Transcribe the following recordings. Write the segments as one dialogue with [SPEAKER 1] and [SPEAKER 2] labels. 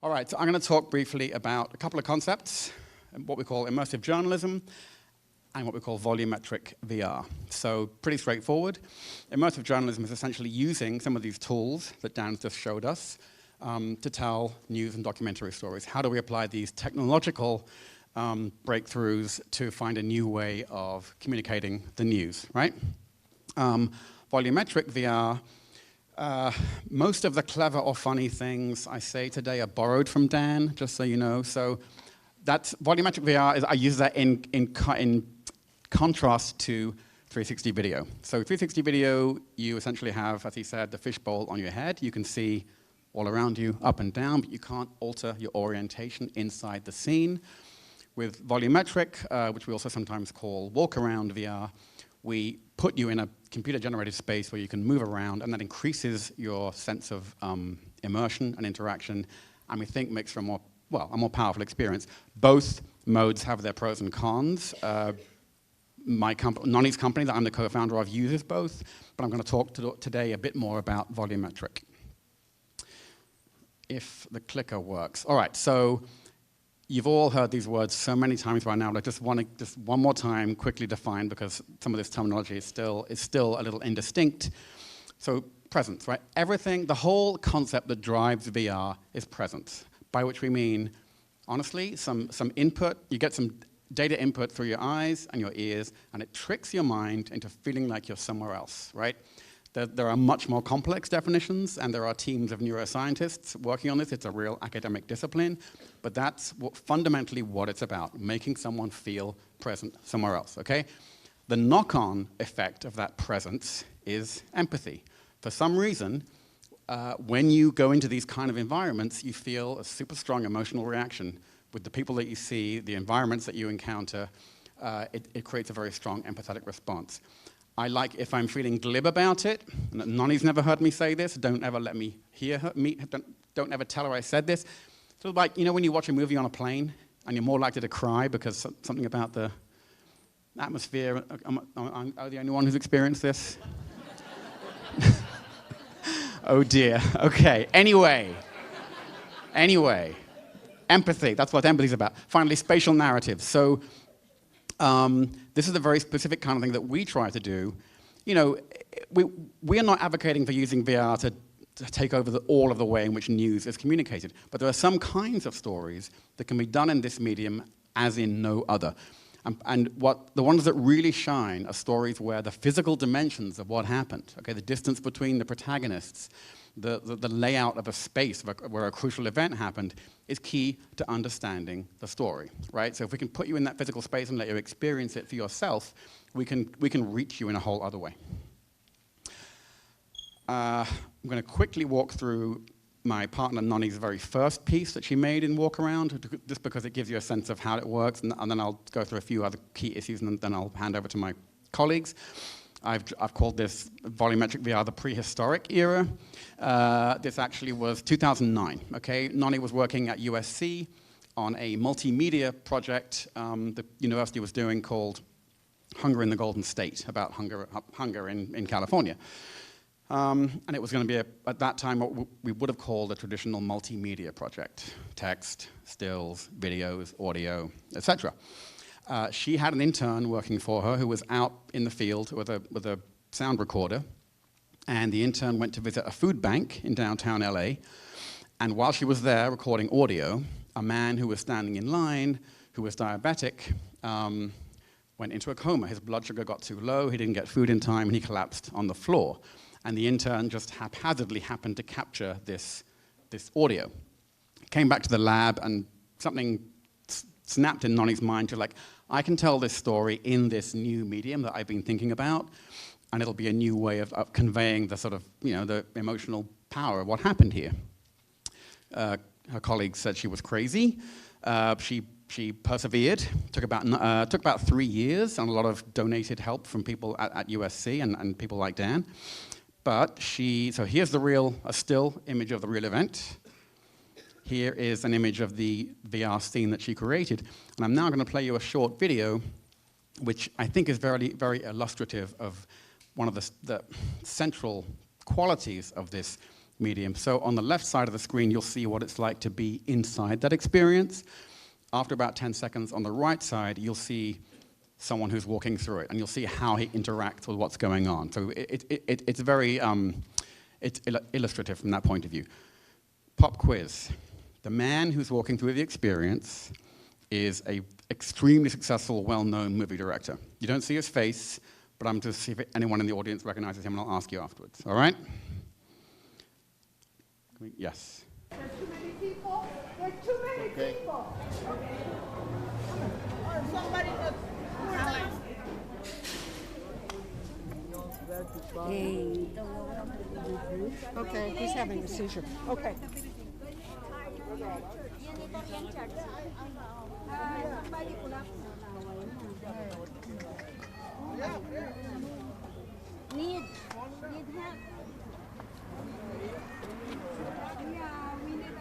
[SPEAKER 1] All right, so I'm going to talk briefly about a couple of concepts, what we call immersive journalism and what we call volumetric VR. So pretty straightforward. Immersive journalism is essentially using some of these tools that Dan just showed us to tell news and documentary stories. How do we apply these technological breakthroughs to find a new way of communicating the news, right? Volumetric VR, most of the clever or funny things I say today are borrowed from Dan, just so you know. So that's volumetric VR. I use that in contrast to 360 video. So 360 video, you essentially have, as he said, the fishbowl on your head. You can see all around you, up and down, but you can't alter your orientation inside the scene. With volumetric, which we also sometimes call walk-around VR, we put you in a computer-generated space where you can move around, and that increases your sense of immersion and interaction, and we think makes for a more powerful experience. Both modes have their pros and cons. Noni's company that I'm the co-founder of uses both, but I'm going to talk today a bit more about volumetric. If the clicker works. All right, so you've all heard these words so many times by now, but I just want to just one more time quickly define, because some of this terminology is still a little indistinct. So presence, right? Everything, the whole concept that drives VR is presence, by which we mean, honestly, some input. You get some data input through your eyes and your ears, and it tricks your mind into feeling like you're somewhere else, right? There are much more complex definitions, and there are teams of neuroscientists working on this. It's a real academic discipline, but that's fundamentally what it's about, making someone feel present somewhere else, okay? The knock-on effect of that presence is empathy. For some reason, when you go into these kind of environments, you feel a super strong emotional reaction with the people that you see, the environments that you encounter. It creates a very strong empathetic response. I like, if I'm feeling glib about it, and Noni's never heard me say this, don't ever let me hear her, don't ever tell her I said this. So like, you know when you watch a movie on a plane, and you're more likely to cry because something about the atmosphere, am I the only one who's experienced this? Oh dear, okay, anyway, empathy, that's what empathy's about. Finally, spatial narratives. So, this is a very specific kind of thing that we try to do. You know, we are not advocating for using VR to take over all of the way in which news is communicated, but there are some kinds of stories that can be done in this medium as in no other. And the ones that really shine are stories where the physical dimensions of what happened, okay, the distance between the protagonists, the layout of a space where a crucial event happened is key to understanding the story, right? So if we can put you in that physical space and let you experience it for yourself, we can reach you in a whole other way. I'm going to quickly walk through my partner Noni's very first piece that she made in Walk Around, just because it gives you a sense of how it works, and then I'll go through a few other key issues, and then I'll hand over to my colleagues. I've called this volumetric VR the prehistoric era. This actually was 2009, okay? Noni was working at USC on a multimedia project the university was doing called Hunger in the Golden State, about hunger in California. And it was going to be, at that time, what we would have called a traditional multimedia project. Text, stills, videos, audio, etc. She had an intern working for her who was out in the field with a sound recorder, and the intern went to visit a food bank in downtown LA, and while she was there recording audio, a man who was standing in line, who was diabetic, went into a coma. His blood sugar got too low, he didn't get food in time, and he collapsed on the floor. And the intern just haphazardly happened to capture this audio. Came back to the lab, and something snapped in Noni's mind to like, I can tell this story in this new medium that I've been thinking about, and it'll be a new way of conveying the sort of, the emotional power of what happened here. Her colleagues said she was crazy. She persevered. Took about 3 years and a lot of donated help from people at USC and people like Dan. But so here's a still image of the real event. Here is an image of the VR scene that she created. And I'm now going to play you a short video, which I think is very, very illustrative of one of the central qualities of this medium. So on the left side of the screen, you'll see what it's like to be inside that experience. After about 10 seconds, on the right side, you'll see someone who's walking through it, and you'll see how he interacts with what's going on. So it's very it's illustrative from that point of view. Pop quiz. The man who's walking through the experience is an extremely successful, well-known movie director. You don't see his face, but I'm just see if anyone in the audience recognizes him, and I'll ask you afterwards. All right? Yes.
[SPEAKER 2] There's too many people. There's too many people. Okay. Or somebody just Okay, he's having a seizure. Okay.
[SPEAKER 3] Need help.
[SPEAKER 2] Yeah, we need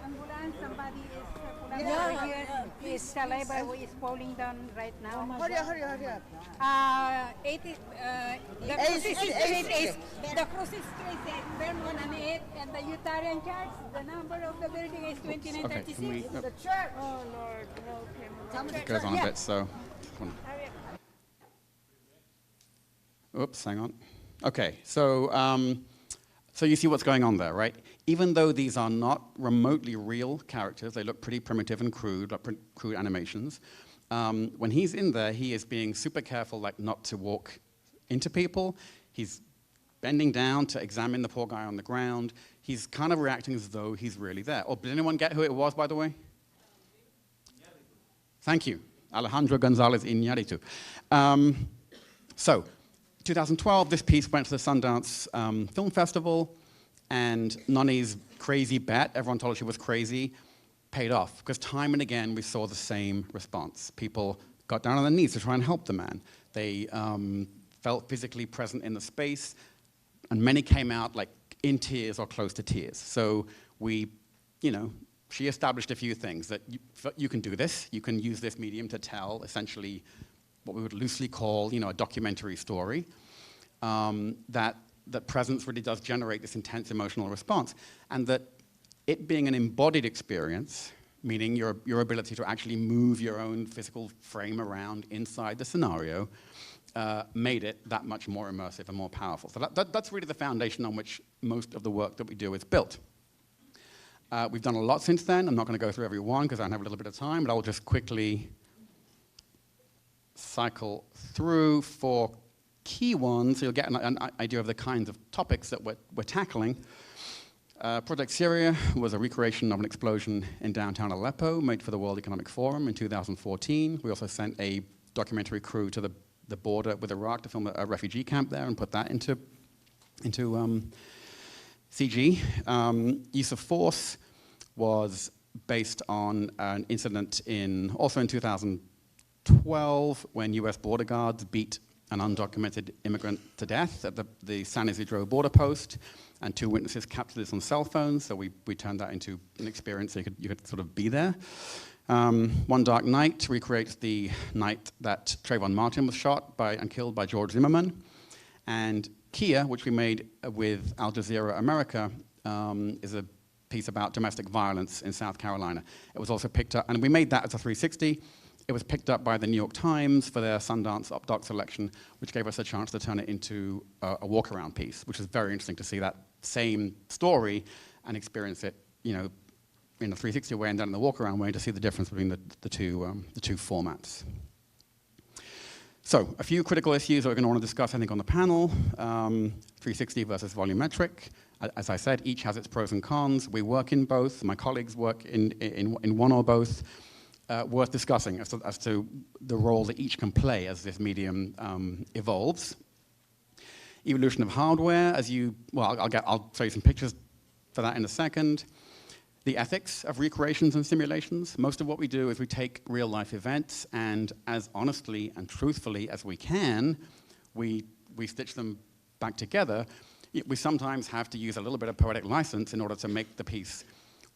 [SPEAKER 2] ambulance. Somebody is
[SPEAKER 3] His saliva is falling down right now.
[SPEAKER 2] Hurry up.
[SPEAKER 3] 80, the crucis is the crucis is burn 1 and 8, and the Utarian church, the number of the building is 2936.
[SPEAKER 1] Okay,
[SPEAKER 2] the church. Oh Lord, help him.
[SPEAKER 1] it goes on a bit, so. Oops, hang on. Okay, so so you see what's going on there, right? Even though these are not remotely real characters, they look pretty primitive and crude, like crude animations. When he's in there, he is being super careful, like not to walk into people. He's bending down to examine the poor guy on the ground. He's kind of reacting as though he's really there. Oh, did anyone get who it was, by the way? Thank you. Alejandro Gonzalez Iñárritu. So, 2012, this piece went to the Sundance Film Festival, and Noni's crazy bet, everyone told her she was crazy, paid off, because time and again we saw the same response. People got down on their knees to try and help the man. They felt physically present in the space, and many came out like in tears or close to tears. So we, she established a few things, that you can do this, you can use this medium to tell essentially what we would loosely call, a documentary story, that presence really does generate this intense emotional response, and that it being an embodied experience, meaning your ability to actually move your own physical frame around inside the scenario, made it that much more immersive and more powerful. So that's really the foundation on which most of the work that we do is built. We've done a lot since then. I'm not going to go through every one because I don't have a little bit of time, but I'll just quickly cycle through 4 key ones so you'll get an idea of the kinds of topics that we're tackling. Project Syria was a recreation of an explosion in downtown Aleppo made for the World Economic Forum in 2014. We also sent a documentary crew to the border with Iraq to film a refugee camp there and put that into CG. Use of Force was based on an incident also in 2012 when US border guards beat an undocumented immigrant to death at the San Isidro border post, and 2 witnesses captured this on cell phones, so we turned that into an experience so you could sort of be there. One Dark Night recreates the night that Trayvon Martin was shot and killed by George Zimmerman. And Kia, which we made with Al Jazeera America, is a piece about domestic violence in South Carolina. It was also picked up, and we made that as a 360. It was picked up by the New York Times for their Sundance UpDoc selection, which gave us a chance to turn it into a walk-around piece, which is very interesting to see that same story and experience it, in a 360 way and then in the walk-around way to see the difference between the two formats. So, a few critical issues that we're going to want to discuss, I think, on the panel. 360 versus volumetric. As I said, each has its pros and cons. We work in both. My colleagues work in one or both. Worth discussing as to the role that each can play as this medium evolves. Evolution of hardware, I'll show you some pictures for that in a second. The ethics of recreations and simulations. Most of what we do is we take real-life events and as honestly and truthfully as we can, we stitch them back together. We sometimes have to use a little bit of poetic license in order to make the piece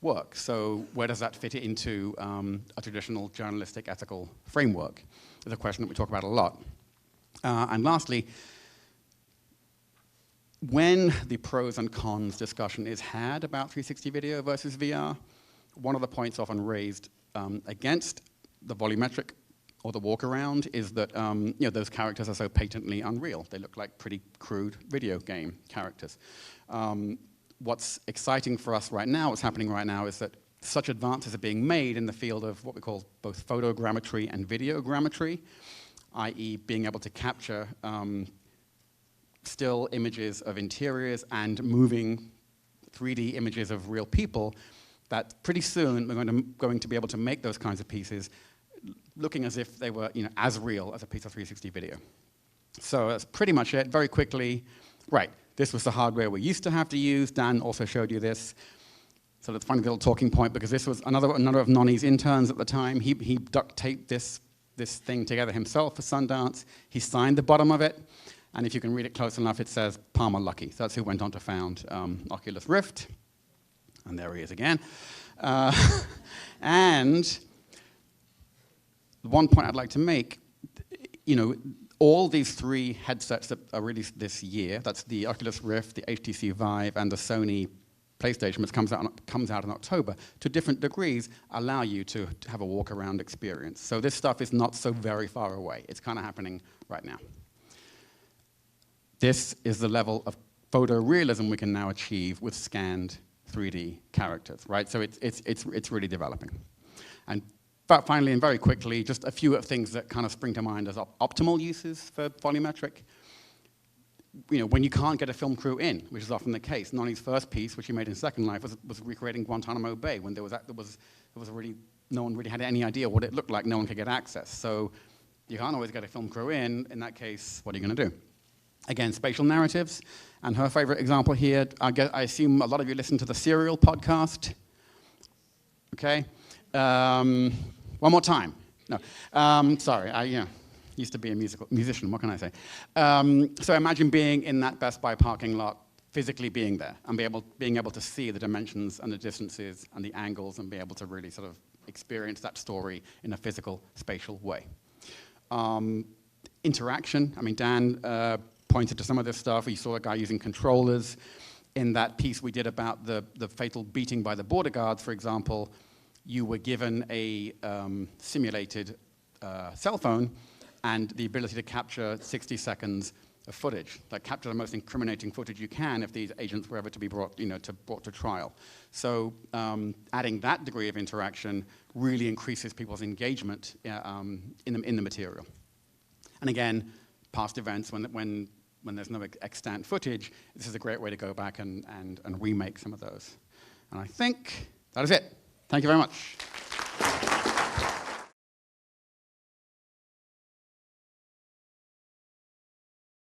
[SPEAKER 1] work. So where does that fit into a traditional journalistic ethical framework? Is a question that we talk about a lot. And lastly, when the pros and cons discussion is had about 360 video versus VR, one of the points often raised against the volumetric or the walk around is that those characters are so patently unreal. They look like pretty crude video game characters. What's exciting for us right now, what's happening right now, is that such advances are being made in the field of what we call both photogrammetry and videogrammetry, i.e. being able to capture still images of interiors and moving 3D images of real people, that pretty soon we're going to be able to make those kinds of pieces looking as if they were as real as a piece of 360 video. So that's pretty much it. Very quickly, right, this was the hardware we used to have to use. Dan also showed you this. So that's a funny little talking point, because this was another of Nonny's interns at the time. He duct taped this thing together himself for Sundance. He signed the bottom of it. And if you can read it close enough, it says Palmer Luckey. So that's who went on to found Oculus Rift. And there he is again. And the one point I'd like to make, all these 3 headsets that are released this year, that's the Oculus Rift, the HTC Vive, and the Sony PlayStation, which comes out in October, to different degrees, allow you to have a walk-around experience. So this stuff is not so very far away. It's kind of happening right now. This is the level of photorealism we can now achieve with scanned 3D characters, right? So it's really developing. And finally, and very quickly, just a few things that kind of spring to mind as optimal uses for volumetric. When you can't get a film crew in, which is often the case. Nonny's first piece, which he made in Second Life, was recreating Guantanamo Bay, when no one really had any idea what it looked like. No one could get access. So you can't always get a film crew in. In that case, what are you going to do? Again, spatial narratives. And her favorite example here, I assume a lot of you listen to the Serial podcast. Okay? One more time. No. Sorry, I used to be a musician. What can I say? So imagine being in that Best Buy parking lot, physically being there, and being able to see the dimensions and the distances and the angles, and be able to really sort of experience that story in a physical, spatial way. Interaction. I mean, Dan pointed to some of this stuff. We saw a guy using controllers. In that piece we did about the fatal beating by the border guards, for example, you were given a simulated cell phone and the ability to capture 60 seconds of footage, like capture the most incriminating footage you can if these agents were ever to be brought to trial. So adding that degree of interaction really increases people's engagement in the material. And again, past events, when there's no extant footage, this is a great way to go back and remake some of those. And I think that is it. Thank you very much.